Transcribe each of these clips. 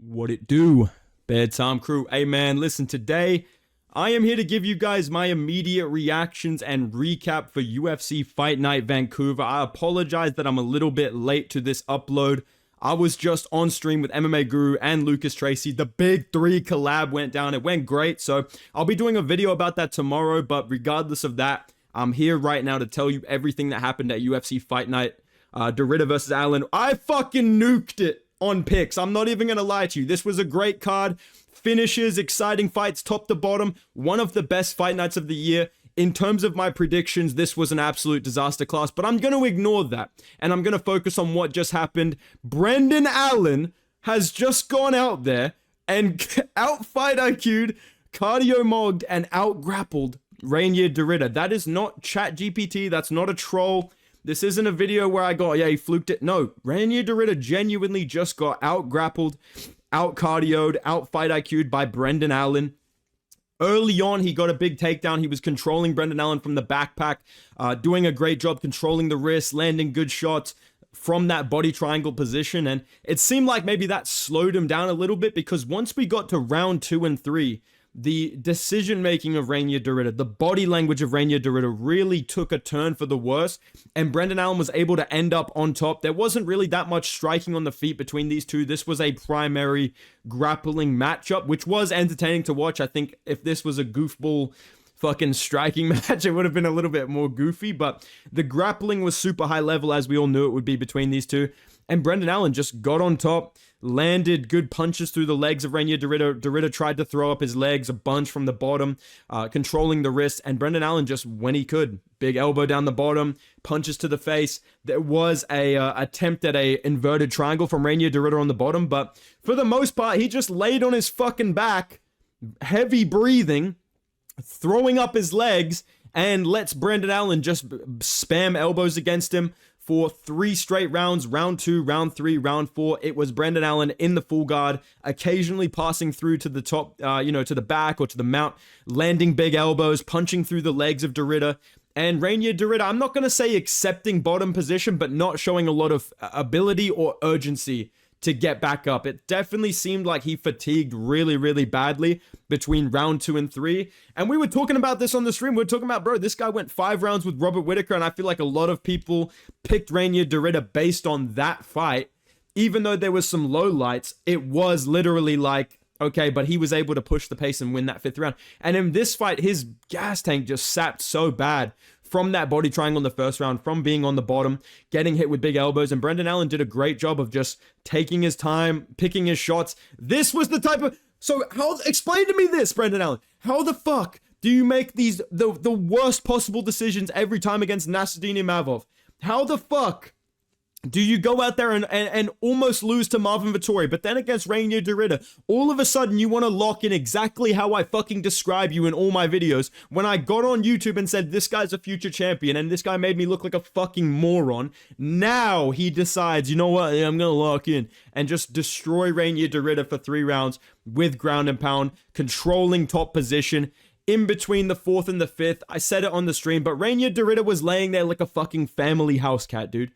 What it do, bedtime crew? Hey man, listen, today I am here to give you guys my immediate reactions and recap for UFC Fight Night Vancouver. I apologize that I'm a little bit late to this upload. I was just on stream with MMA Guru and Lucas Tracy. The Big Three collab went down. It went great, so I'll be doing a video about that tomorrow, but regardless of that, I'm here right now to tell you everything that happened at UFC Fight Night. Dorita versus Allen. I fucking nuked it on picks. I'm not even gonna lie to you. This was a great card. Finishes, exciting fights, top to bottom. One of the best fight nights of the year. In terms of my predictions, this was an absolute disaster class, but I'm gonna ignore that, and I'm gonna focus on what just happened. Brendan Allen has just gone out there and out-fight IQ'd, cardio-mogged, and out-grappled Rainier Dorita. That is not ChatGPT. That's not a troll. This isn't a video where I go, yeah, he fluked it. No, Rainier Dorita genuinely just got out-grappled, out-cardioed, out-fight IQ'd by Brendan Allen. Early on, he got a big takedown. He was controlling Brendan Allen from the backpack, doing a great job controlling the wrist, landing good shots from that body triangle position. And it seemed like maybe that slowed him down a little bit, because once we got to round 2 and 3, the decision-making of Rainier Dorita, the body language of Rainier Dorita really took a turn for the worse, and Brendan Allen was able to end up on top. There wasn't really that much striking on the feet between these two. This was a primary grappling matchup, which was entertaining to watch. I think if this was a goofball fucking striking match, it would have been a little bit more goofy, but the grappling was super high level, as we all knew it would be between these two. And Brendan Allen just got on top, landed good punches through the legs of Rainier Dorita. Dorita tried to throw up his legs a bunch from the bottom, controlling the wrist, and Brendan Allen just, when he could, big elbow down the bottom, punches to the face. There was a attempt at a inverted triangle from Rainier Dorita on the bottom, but for the most part, he just laid on his fucking back, heavy breathing, throwing up his legs, and lets Brendan Allen just spam elbows against him for 3 straight rounds. Round 2, round 3, round 4. It was Brendan Allen in the full guard, occasionally passing through to the top, to the back or to the mount, landing big elbows, punching through the legs of Dorita. And Rainier Dorita, I'm not going to say accepting bottom position, but not showing a lot of ability or urgency to get back up. It definitely seemed like he fatigued really, really badly between round 2 and 3. And we were talking about this on the stream. We were talking about, bro, this guy went 5 rounds with Robert Whittaker, and I feel like a lot of people picked Rainier Dorita based on that fight. Even though there was some low lights, it was literally like, okay, but he was able to push the pace and win that 5th round. And in this fight, his gas tank just sapped so bad from that body triangle in the first round, from being on the bottom, getting hit with big elbows. And Brendan Allen did a great job of just taking his time, picking his shots. This was the type of... So explain to me this, Brendan Allen. How the fuck do you make these the worst possible decisions every time against Nassourdine Imavov? How the fuck do you go out there and almost lose to Marvin Vettori, but then against Rainier Dorita, all of a sudden you want to lock in exactly how I fucking describe you in all my videos when I got on YouTube and said this guy's a future champion and this guy made me look like a fucking moron. Now he decides, you know what, I'm gonna lock in and just destroy Rainier Dorita for 3 rounds with ground and pound, controlling top position. In between the 4th and the 5th, I said it on the stream, but Rainier Dorita was laying there like a fucking family house cat, dude.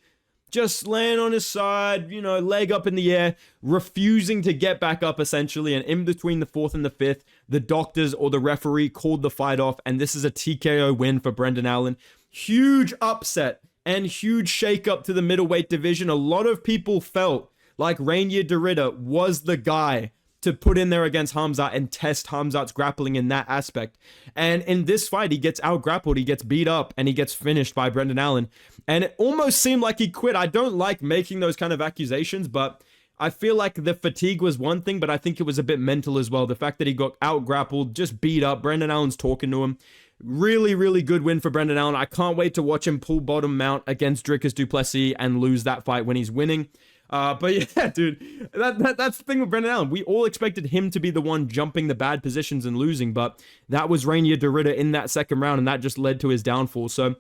Just laying on his side, you know, leg up in the air, refusing to get back up, essentially. And in between the 4th and the 5th, the doctors or the referee called the fight off. And this is a TKO win for Brendan Allen. Huge upset and huge shakeup to the middleweight division. A lot of people felt like Rainier Dorita was the guy to put in there against Khamzat and test Khamzat's grappling in that aspect. And in this fight, he gets out-grappled, he gets beat up, and he gets finished by Brendan Allen. And it almost seemed like he quit. I don't like making those kind of accusations, but I feel like the fatigue was one thing, but I think it was a bit mental as well. The fact that he got out-grappled, just beat up, Brendan Allen's talking to him. Really, really good win for Brendan Allen. I can't wait to watch him pull bottom mount against Dricus du Plessis and lose that fight when he's winning. But yeah, dude, that's the thing with Brendan Allen. We all expected him to be the one jumping the bad positions and losing, but that was Rainier Dorita in that 2nd round, and that just led to his downfall. So,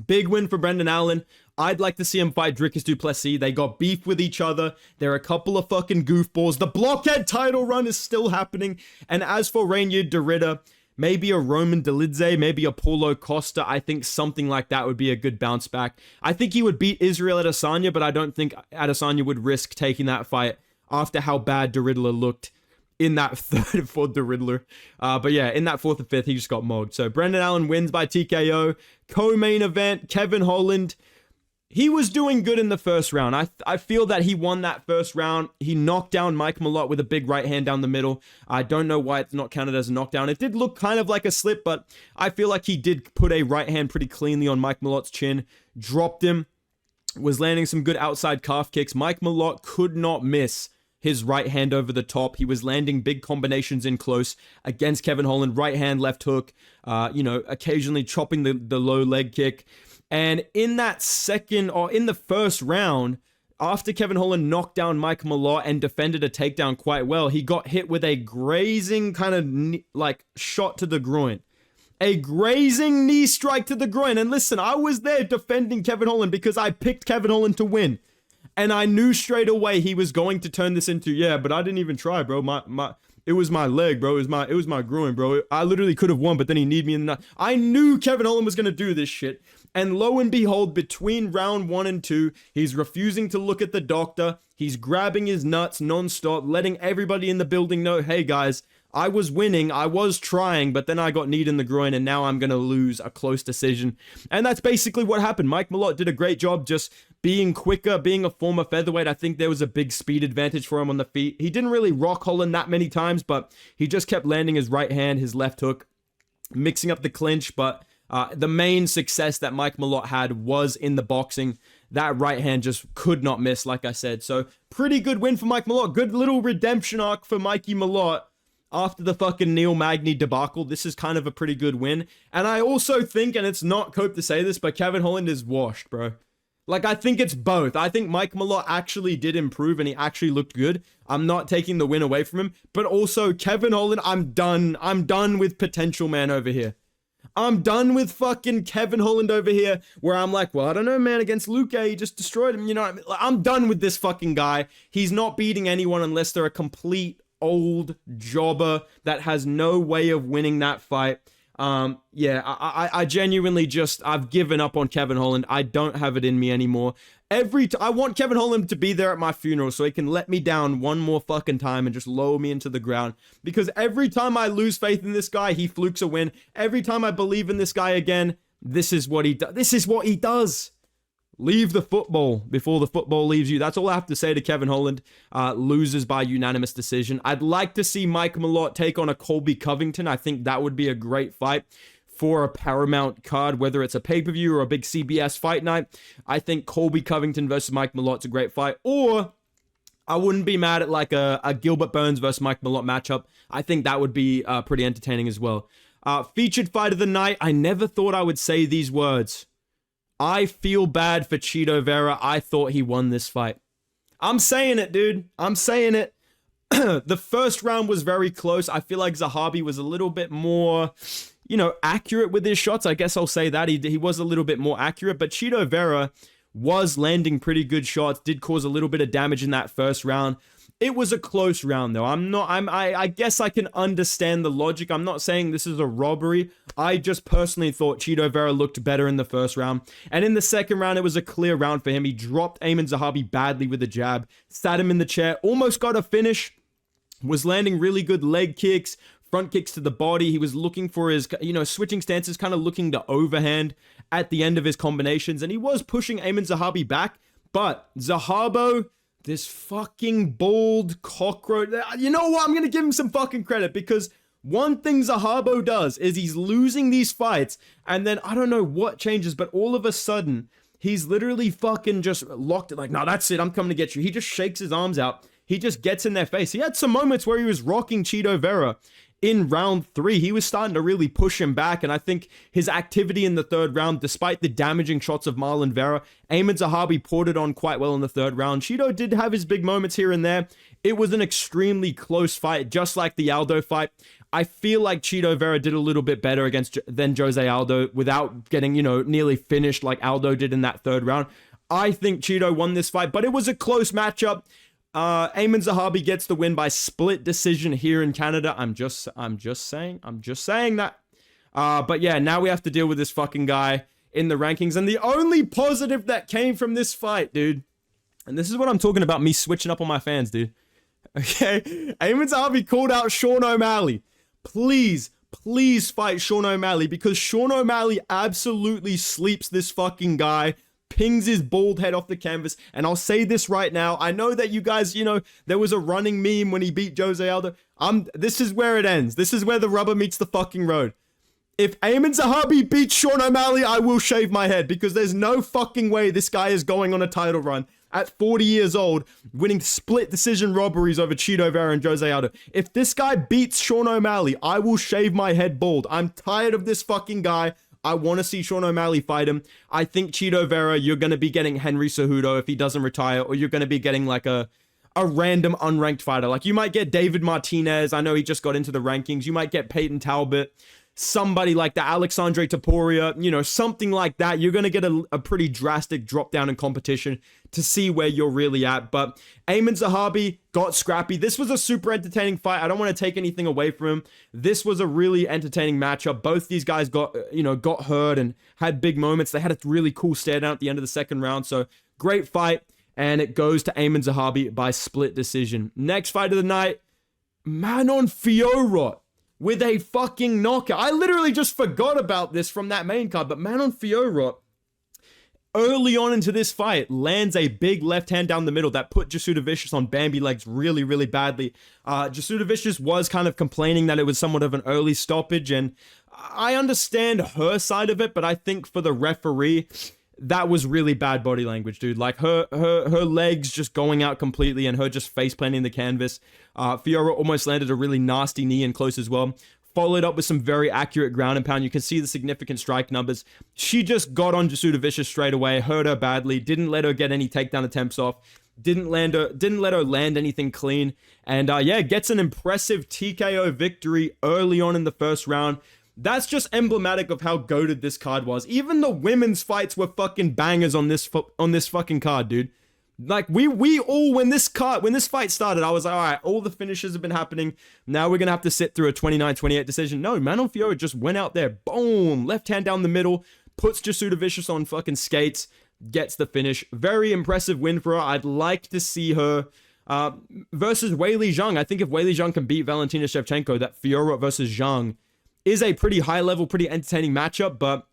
big win for Brendan Allen. I'd like to see him fight Dricus du Plessis. They got beef with each other. They're a couple of fucking goofballs. The blockhead title run is still happening. And as for Rainier Dorita, maybe a Roman Dolidze, maybe a Paulo Costa. I think something like that would be a good bounce back. I think he would beat Israel Adesanya, but I don't think Adesanya would risk taking that fight after how bad the Riddler looked in that third and fourth, the Riddler. But yeah, in that fourth and fifth, he just got mogged. So Brendan Allen wins by TKO. Co-main event, Kevin Holland. He was doing good in the first round. I feel that he won that first round. He knocked down Mike Malott with a big right hand down the middle. I don't know why it's not counted as a knockdown. It did look kind of like a slip, but I feel like he did put a right hand pretty cleanly on Mike Malott's chin. Dropped him. Was landing some good outside calf kicks. Mike Malott could not miss his right hand over the top. He was landing big combinations in close against Kevin Holland. Right hand, left hook, occasionally chopping the low leg kick. And in that in the first round, after Kevin Holland knocked down Mike Malott and defended a takedown quite well, he got hit with a grazing kind of like shot to the groin. A grazing knee strike to the groin. And listen, I was there defending Kevin Holland because I picked Kevin Holland to win. And I knew straight away he was going to turn this into, yeah, but I didn't even try, bro. It was my leg, bro. It was my groin, bro. I literally could have won, but then he kneed me in the nuts. I knew Kevin Holland was going to do this shit. And lo and behold, between round 1 and 2, he's refusing to look at the doctor. He's grabbing his nuts nonstop, letting everybody in the building know, hey guys, I was winning, I was trying, but then I got kneed in the groin and now I'm going to lose a close decision. And that's basically what happened. Mike Malott did a great job just being quicker, being a former featherweight. I think there was a big speed advantage for him on the feet. He didn't really rock Holland that many times, but he just kept landing his right hand, his left hook, mixing up the clinch. But the main success that Mike Malott had was in the boxing. That right hand just could not miss, like I said. So pretty good win for Mike Malott. Good little redemption arc for Mikey Malott. After the fucking Neil Magny debacle, this is kind of a pretty good win. And I also think, and it's not cope to say this, but Kevin Holland is washed, bro. Like, I think it's both. I think Mike Malott actually did improve and he actually looked good. I'm not taking the win away from him. But also, Kevin Holland, I'm done. I'm done with potential man over here. I'm done with fucking Kevin Holland over here, where I'm like, well, I don't know, man, against Luke, he just destroyed him. You know what I mean? I'm done with this fucking guy. He's not beating anyone unless they're a complete old jobber that has no way of winning that fight. I genuinely just, I've given up on Kevin Holland. I don't have it in me anymore. I want Kevin Holland to be there at my funeral so he can let me down one more fucking time and just lower me into the ground. Because every time I lose faith in this guy, he flukes a win. Every time I believe in this guy again, this is what he does. This is what he does. Leave the football before the football leaves you. That's all I have to say to Kevin Holland. Loses by unanimous decision. I'd like to see Mike Malott take on a Colby Covington. I think that would be a great fight for a Paramount card, whether it's a pay-per-view or a big CBS fight night. I think Colby Covington versus Mike Malott's a great fight. Or I wouldn't be mad at like a Gilbert Burns versus Mike Malott matchup. I think that would be pretty entertaining as well. Featured fight of the night. I never thought I would say these words. I feel bad for Chito Vera. I thought he won this fight. I'm saying it, dude. I'm saying it. The first round was very close. I feel like Zahabi was a little bit more, accurate with his shots. I guess I'll say that. He was a little bit more accurate, but Chito Vera was landing pretty good shots, did cause a little bit of damage in that first round. It was a close round, though. I guess I can understand the logic. I'm not saying this is a robbery. I just personally thought Chito Vera looked better in the first round. And in the second round, it was a clear round for him. He dropped Ayman Zahabi badly with a jab, sat him in the chair, almost got a finish, was landing really good leg kicks, front kicks to the body. He was looking for his, switching stances, kind of looking to overhand at the end of his combinations. And he was pushing Ayman Zahabi back. But Zahabo, this fucking bald cockroach. You know what? I'm going to give him some fucking credit because one thing Zahabo does is he's losing these fights and then I don't know what changes, but all of a sudden he's literally fucking just locked it like, no, that's it. I'm coming to get you. He just shakes his arms out. He just gets in their face. He had some moments where he was rocking Chito Vera. In round 3, he was starting to really push him back, and I think his activity in the third round, despite the damaging shots of Marlon Vera, Ayman Zahabi poured it on quite well in the third round. Chito did have his big moments here and there. It was an extremely close fight, just like the Aldo fight. I feel like Chito Vera did a little bit better than Jose Aldo without getting, nearly finished like Aldo did in that third round. I think Chito won this fight, but it was a close matchup. Ayman Zahabi gets the win by split decision here in Canada. I'm just saying that. But yeah, now we have to deal with this fucking guy in the rankings. And the only positive that came from this fight, dude, and this is what I'm talking about, me switching up on my fans, dude. Okay? Eamon Zahabi called out Sean O'Malley. Please fight Sean O'Malley, because Sean O'Malley absolutely sleeps this fucking guy, pings his bald head off the canvas. And I'll say this right now. I know that you guys, there was a running meme when he beat Jose Aldo. This is where it ends. This is where the rubber meets the fucking road. If Eamon Zahabi beats Sean O'Malley, I will shave my head, because there's no fucking way this guy is going on a title run at 40 years old, winning split decision robberies over Cheeto Vera and Jose Aldo. If this guy beats Sean O'Malley, I will shave my head bald. I'm tired of this fucking guy. I want to see Sean O'Malley fight him. I think Cheeto Vera, you're going to be getting Henry Cejudo if he doesn't retire, or you're going to be getting like a random unranked fighter. Like, you might get David Martinez. I know he just got into the rankings. You might get Peyton Talbot. Somebody like the Alexandre Topuria, something like that. You're going to get a pretty drastic drop down in competition to see where you're really at. But Eamon Zahabi got scrappy. This was a super entertaining fight. I don't want to take anything away from him. This was a really entertaining matchup. Both these guys got hurt and had big moments. They had a really cool stare down at the end of the second round. So great fight. And it goes to Eamon Zahabi by split decision. Next fight of the night, Manon Fiorot with a fucking knockout. I literally just forgot about this from that main card, but Manon Fiorot, early on into this fight, lands a big left hand down the middle that put Jasudavicius on Bambi legs really, really badly. Jasudavicius was kind of complaining that it was somewhat of an early stoppage, and I understand her side of it, but I think for the referee, that was really bad body language, dude. Like, her legs just going out completely and her just face planting the canvas. Fiorot almost landed a really nasty knee in close as well. Followed up with some very accurate ground and pound. You can see the significant strike numbers. She just got on Jasudavicius straight away, hurt her badly, didn't let her get any takedown attempts off, didn't let her land anything clean, and gets an impressive TKO victory early on in the first round. That's just emblematic of how goated this card was. Even the women's fights were fucking bangers on this fucking card, dude. Like, we all, when this fight started, I was like, all right, all the finishes have been happening. Now we're going to have to sit through a 29-28 decision. No, Manon Fiorot just went out there, boom, left hand down the middle, puts Jasudavicius on fucking skates, gets the finish. Very impressive win for her. I'd like to see her versus Weili Zhang. I think if Weili Zhang can beat Valentina Shevchenko, that Fiorot versus Zhang is a pretty high level, pretty entertaining matchup. But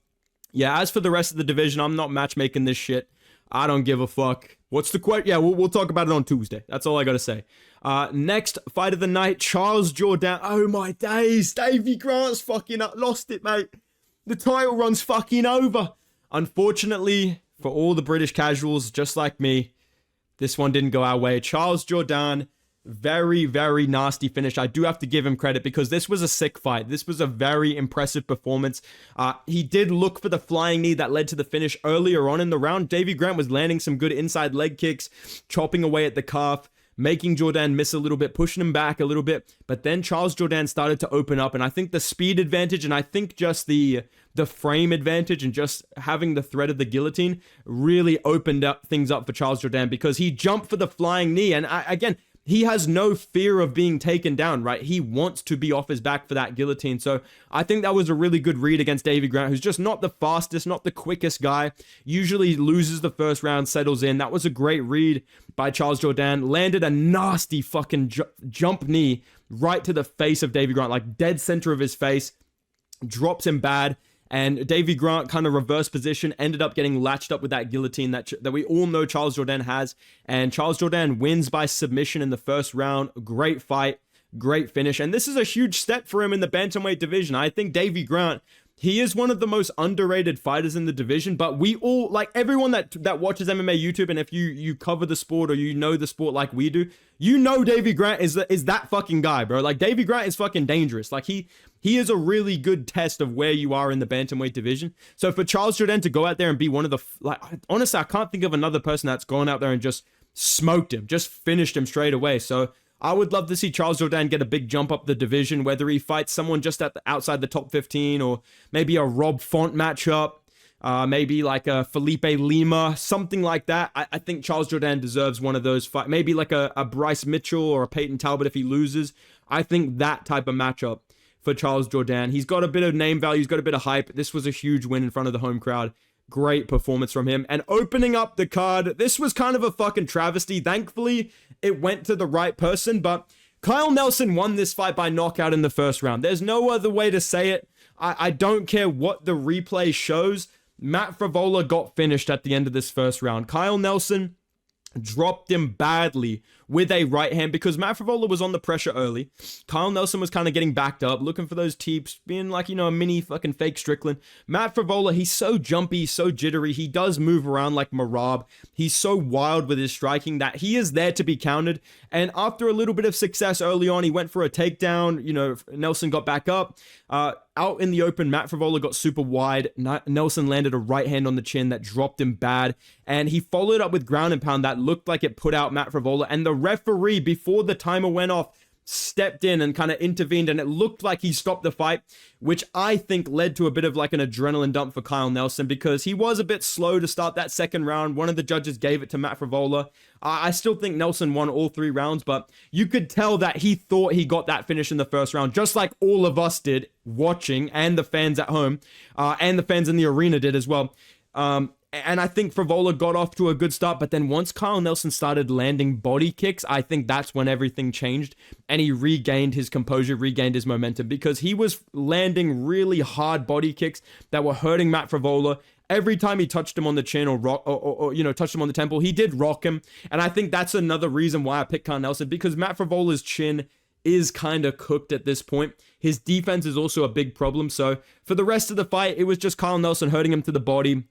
yeah, as for the rest of the division, I'm not matchmaking this shit. I don't give a fuck. What's the question? Yeah, we'll talk about it on Tuesday. That's all I gotta say. Next fight of the night, Charles Jourdain. Oh my days, Davey Grant's fucking lost it, mate. The title run's fucking over. Unfortunately, for all the British casuals just like me, this one didn't go our way. Charles Jourdain, very, very nasty finish. I do have to give him credit because this was a sick fight. This was a very impressive performance. He did look for the flying knee that led to the finish earlier on in the round. Davey Grant was landing some good inside leg kicks, chopping away at the calf, making Jourdain miss a little bit, pushing him back a little bit. But then Charles Jourdain started to open up, and I think the speed advantage and I think just the frame advantage and just having the threat of the guillotine really opened up things up for Charles Jourdain because he jumped for the flying knee. And again, he has no fear of being taken down, right? He wants to be off his back for that guillotine. So I think that was a really good read against Davey Grant, who's just not the fastest, not the quickest guy. Usually loses the first round, settles in. That was a great read by Charles Jourdain. Landed a nasty fucking jump knee right to the face of Davey Grant, like dead center of his face. Drops him bad. And Davey Grant kind of reverse position, ended up getting latched up with that guillotine that we all know Charles Jourdain has. And Charles Jourdain wins by submission in the first round. Great fight, great finish. And this is a huge step for him in the bantamweight division. I think Davey Grant, he is one of the most underrated fighters in the division, but we all, like everyone that watches MMA YouTube, and if you cover the sport or you know the sport like we do, you know Davey Grant is that fucking guy, bro. Like, Davey Grant is fucking dangerous. Like, he is a really good test of where you are in the bantamweight division. So for Charles Jourdain to go out there and be one of the, like, honestly, I can't think of another person that's gone out there and just smoked him, just finished him straight away. So I would love to see Charles Jourdain get a big jump up the division, whether he fights someone just outside the top 15 or maybe a Rob Font matchup, maybe like a Felipe Lima, something like that. I think Charles Jourdain deserves one of those fights. Maybe like a Bryce Mitchell or a Peyton Talbot if he loses. I think that type of matchup for Charles Jourdain. He's got a bit of name value. He's got a bit of hype. This was a huge win in front of the home crowd. Great performance from him. And opening up the card, this was kind of a fucking travesty. Thankfully, it went to the right person, but Kyle Nelson won this fight by knockout in the first round. There's no other way to say it. I don't care what the replay shows. Matt Frevola got finished at the end of this first round. Kyle Nelson dropped him badly with a right hand because Matt Frevola was on the pressure early. Kyle Nelson was kind of getting backed up, looking for those teeps, being like, a mini fucking fake Strickland. Matt Frevola, he's so jumpy, so jittery. He does move around like Marab. He's so wild with his striking that he is there to be countered. And after a little bit of success early on, he went for a takedown. Nelson got back up. Out in the open, Matt Frevola got super wide. Nelson landed a right hand on the chin that dropped him bad. And he followed up with ground and pound that looked like it put out Matt Frevola. And the referee, before the timer went off, stepped in and kind of intervened, and it looked like he stopped the fight, which I think led to a bit of like an adrenaline dump for Kyle Nelson because he was a bit slow to start that second round. One of the judges gave it to Matt Frevola. I still think Nelson won all 3 rounds, but you could tell that he thought he got that finish in the first round, just like all of us did watching, and the fans at home, and the fans in the arena did as well. And I think Frevola got off to a good start, but then once Kyle Nelson started landing body kicks, I think that's when everything changed, and he regained his composure, regained his momentum, because he was landing really hard body kicks that were hurting Matt Frevola. Every time he touched him on the chin or touched him on the temple, he did rock him. And I think that's another reason why I picked Kyle Nelson, because Matt Frevola's chin is kind of cooked at this point. His defense is also a big problem. So for the rest of the fight, it was just Kyle Nelson hurting him to the body.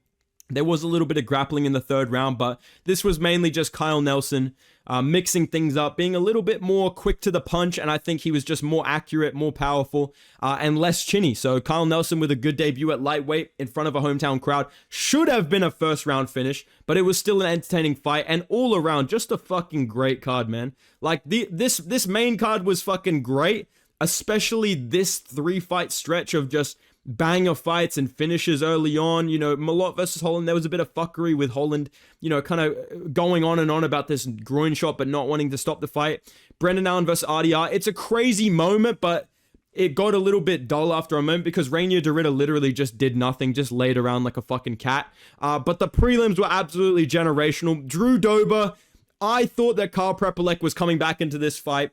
There was a little bit of grappling in the third round, but this was mainly just Kyle Nelson mixing things up, being a little bit more quick to the punch, and I think he was just more accurate, more powerful, and less chinny. So Kyle Nelson with a good debut at lightweight in front of a hometown crowd. Should have been a first round finish, but it was still an entertaining fight, and all around, just a fucking great card, man. Like, this main card was fucking great, especially this 3-fight stretch of just banger fights and finishes early on. Malott versus Holland, there was a bit of fuckery with Holland, kind of going on and on about this groin shot but not wanting to stop the fight. Brendan Allen versus RDR, it's a crazy moment, but it got a little bit dull after a moment because Rainier Derrida literally just did nothing, just laid around like a fucking cat. But the prelims were absolutely generational. Drew Dober, I thought that Kyle Prepolek was coming back into this fight.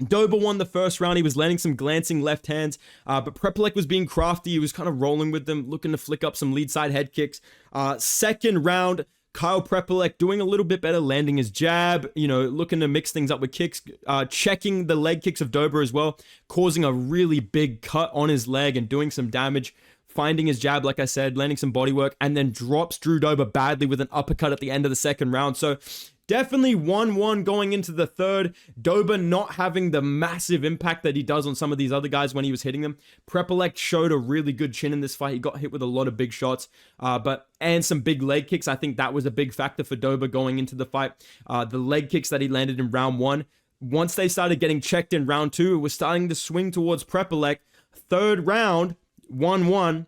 Dober won the first round. He was landing some glancing left hands, but Prepolek was being crafty. He was kind of rolling with them, looking to flick up some lead side head kicks. Second round, Kyle Prepolek doing a little bit better, landing his jab, looking to mix things up with kicks, checking the leg kicks of Dober as well, causing a really big cut on his leg and doing some damage. Finding his jab, like I said, landing some body work, and then drops Drew Dober badly with an uppercut at the end of the second round. So definitely 1-1 going into the third. Dober not having the massive impact that he does on some of these other guys when he was hitting them. Prepolek showed a really good chin in this fight. He got hit with a lot of big shots, and some big leg kicks. I think that was a big factor for Dober going into the fight. The leg kicks that he landed in round 1. Once they started getting checked in round 2, it was starting to swing towards Prepolek. Third round, 1-1.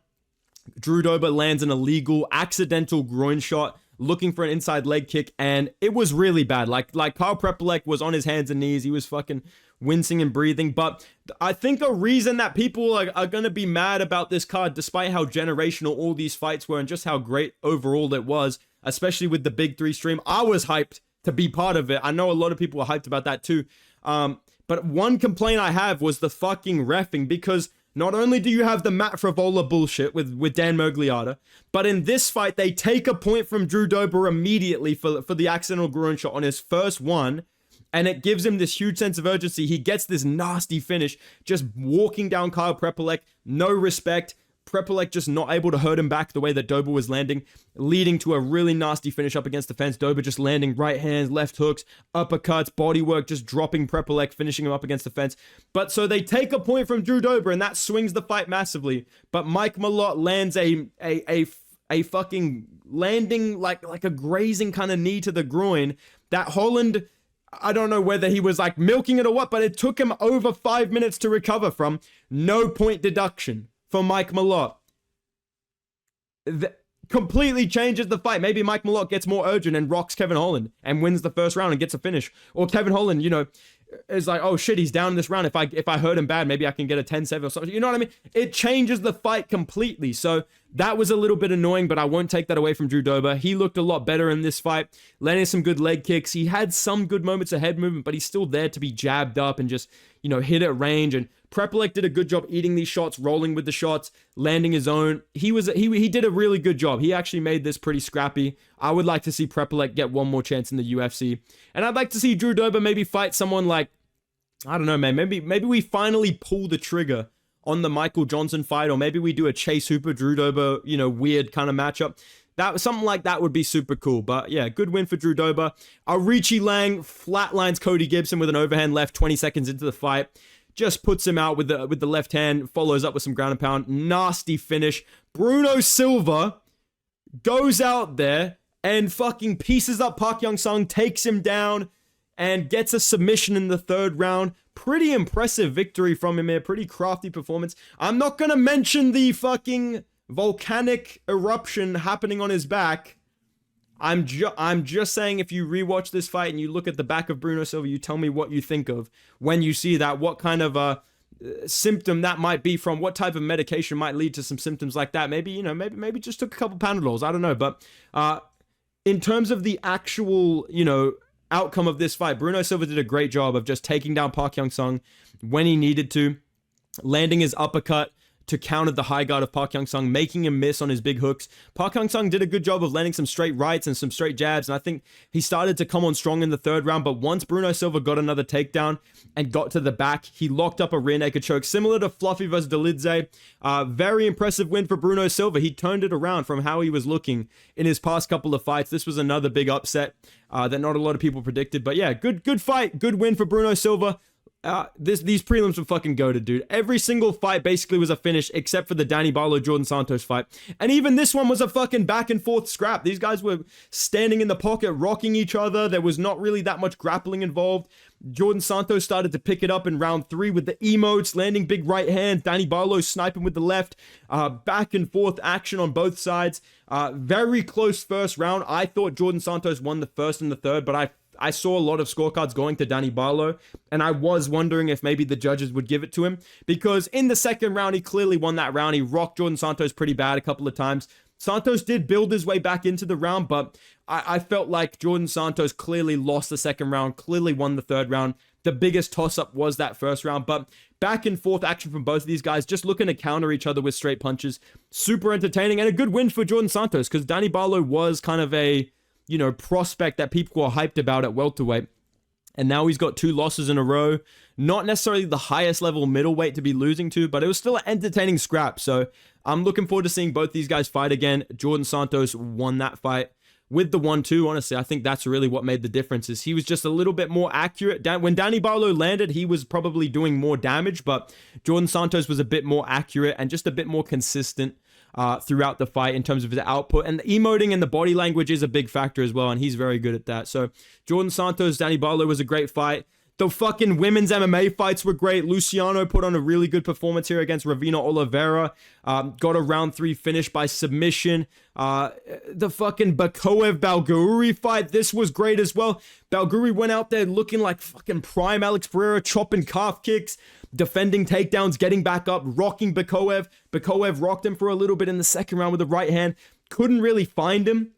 Drew Dober lands an illegal accidental groin shot, looking for an inside leg kick, and it was really bad. Like Kyle Prepolek was on his hands and knees. He was fucking wincing and breathing. But I think a reason that people are going to be mad about this card, despite how generational all these fights were and just how great overall it was, especially with the Big 3 stream, I was hyped to be part of it. I know a lot of people were hyped about that too. But one complaint I have was the fucking reffing, because not only do you have the Matt Frevola bullshit with Dan Mogliata, but in this fight, they take a point from Drew Dober immediately for the accidental groin shot on his first one, and it gives him this huge sense of urgency. He gets this nasty finish, just walking down Kyle Prepolek, no respect. Prepolek just not able to hurt him back the way that Dober was landing, leading to a really nasty finish up against the fence. Dober just landing right hands, left hooks, uppercuts, body work, just dropping Prepolek, finishing him up against the fence. But so they take a point from Drew Dober, and that swings the fight massively. But Mike Malott lands a fucking landing like a grazing kind of knee to the groin that Holland, I don't know whether he was like milking it or what, but it took him over 5 minutes to recover from. No point deduction for Mike Malott. Completely changes the fight. Maybe Mike Malott gets more urgent and rocks Kevin Holland and wins the first round and gets a finish. Or Kevin Holland, is like, oh shit, he's down in this round. If I hurt him bad, maybe I can get a 10-7 or something. You know what I mean? It changes the fight completely. So That was a little bit annoying, but I won't take that away from Drew Dober. He looked a lot better in this fight, landing some good leg kicks. He had some good moments of head movement, but he's still there to be jabbed up and just, hit at range. And Prepelec did a good job eating these shots, rolling with the shots, landing his own. He did a really good job. He actually made this pretty scrappy. I would like to see Prepelec get one more chance in the UFC. And I'd like to see Drew Dober maybe fight someone like, I don't know, man. Maybe we finally pull the trigger on the Michael Johnson fight, or maybe we do a Chase Hooper, Drew Dober, weird kind of matchup. Something like that would be super cool. But yeah, good win for Drew Dober. Richie Lang flatlines Cody Gibson with an overhand left 20 seconds into the fight. Just puts him out with the left hand, follows up with some ground and pound. Nasty finish. Bruno Silva goes out there and fucking pieces up Park Young-sung, takes him down, and gets a submission in the third round. Pretty impressive victory from him here. Pretty crafty performance. I'm not going to mention the fucking volcanic eruption happening on his back. I'm just saying, if you rewatch this fight and you look at the back of Bruno Silva, you tell me what you think of when you see that, what kind of symptom that might be from, what type of medication might lead to some symptoms like that. Maybe, maybe just took a couple Panadols. I don't know. But in terms of the actual, outcome of this fight, Bruno Silva did a great job of just taking down Park Young-sung when he needed to, landing his uppercut to counter the high guard of Park Young-sung, making him miss on his big hooks. Park Young-sung did a good job of landing some straight rights and some straight jabs, and I think he started to come on strong in the third round, but once Bruno Silva got another takedown and got to the back, he locked up a rear naked choke, similar to Fluffy versus Dolidze. Very impressive win for Bruno Silva. He turned it around from how he was looking in his past couple of fights. This was another big upset that not a lot of people predicted, but yeah, good fight, good win for Bruno Silva. These prelims were fucking goated, dude. Every single fight basically was a finish, except for the Danny Barlow Jordan Santos fight. And even this one was a fucking back and forth scrap. These guys were standing in the pocket, rocking each other. There was not really that much grappling involved. Jordan Santos started to pick it up in round 3 with the emotes, landing big right hand. Danny Barlow sniping with the left. Back and forth action on both sides. Very close first round. I thought Jordan Santos won the first and the third, but I saw a lot of scorecards going to Danny Barlow, and I was wondering if maybe the judges would give it to him, because in the second round, he clearly won that round. He rocked Jordan Santos pretty bad a couple of times. Santos did build his way back into the round, but I felt like Jordan Santos clearly lost the second round, clearly won the third round. The biggest toss-up was that first round, but back and forth action from both of these guys, just looking to counter each other with straight punches. Super entertaining, and a good win for Jordan Santos, because Danny Barlow was kind of a prospect that people were hyped about at welterweight. And now he's got 2 losses in a row. Not necessarily the highest level middleweight to be losing to, but it was still an entertaining scrap. So I'm looking forward to seeing both these guys fight again. Jordan Santos won that fight with the 1-2. Honestly, I think that's really what made the difference, is he was just a little bit more accurate. When Danny Barlow landed, he was probably doing more damage, but Jordan Santos was a bit more accurate and just a bit more consistent throughout the fight in terms of his output. And the emoting and the body language is a big factor as well, and he's very good at that. So Jordan Santos, Danny Barlow was a great fight. The fucking women's MMA fights were great. Luciano put on a really good performance here against Ravina Oliveira. Got a round 3 finish by submission. The fucking Bakoev Balguri fight, this was great as well. Balguri went out there looking like fucking prime Alex Pereira, chopping calf kicks, defending takedowns, getting back up, rocking Bakoev. Bakoev rocked him for a little bit in the second round with the right hand. Couldn't really find him.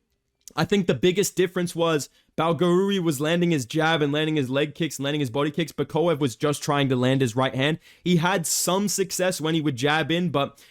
I think the biggest difference was Balguri was landing his jab and landing his leg kicks and landing his body kicks. Bakoev was just trying to land his right hand. He had some success when he would jab in, but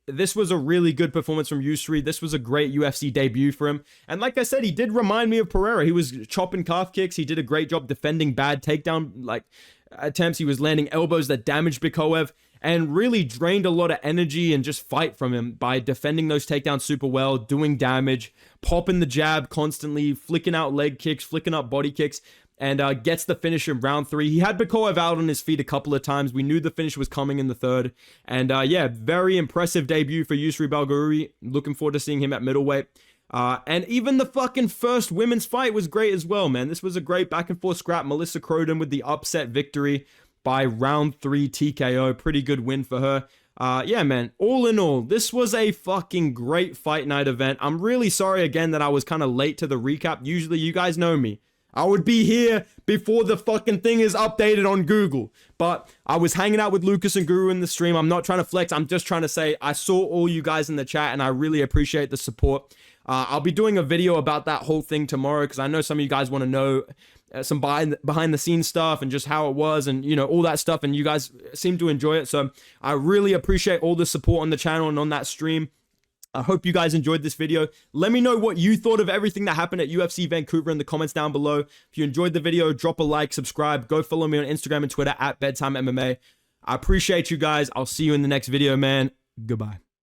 this was a really good performance from Yusri. This was a great UFC debut for him. And like I said, he did remind me of Pereira. He was chopping calf kicks. He did a great job defending bad takedown attempts. He was landing elbows that damaged Bakoev, and really drained a lot of energy and just fight from him by defending those takedowns super well, doing damage, popping the jab constantly, flicking out leg kicks, flicking up body kicks, and gets the finish in round 3. He had Bakoev out on his feet a couple of times. We knew the finish was coming in the third. And yeah, very impressive debut for Yusri Balguri. Looking forward to seeing him at middleweight. And even the fucking first women's fight was great as well, man. This was a great back and forth scrap. Melissa Croden with the upset victory by round 3 TKO. Pretty good win for her. Yeah, man, all in all, this was a fucking great fight night event. I'm really sorry again that I was kind of late to the recap. Usually, you guys know me. I would be here before the fucking thing is updated on Google. But I was hanging out with Lucas and Guru in the stream. I'm not trying to flex. I'm just trying to say I saw all you guys in the chat and I really appreciate the support. I'll be doing a video about that whole thing tomorrow because I know some of you guys want to know some behind the scenes stuff and just how it was and, you know, all that stuff. And you guys seem to enjoy it. So I really appreciate all the support on the channel and on that stream. I hope you guys enjoyed this video. Let me know what you thought of everything that happened at UFC Vancouver in the comments down below. If you enjoyed the video, drop a like, subscribe, go follow me on Instagram and Twitter at Bedtime MMA. I appreciate you guys. I'll see you in the next video, man. Goodbye.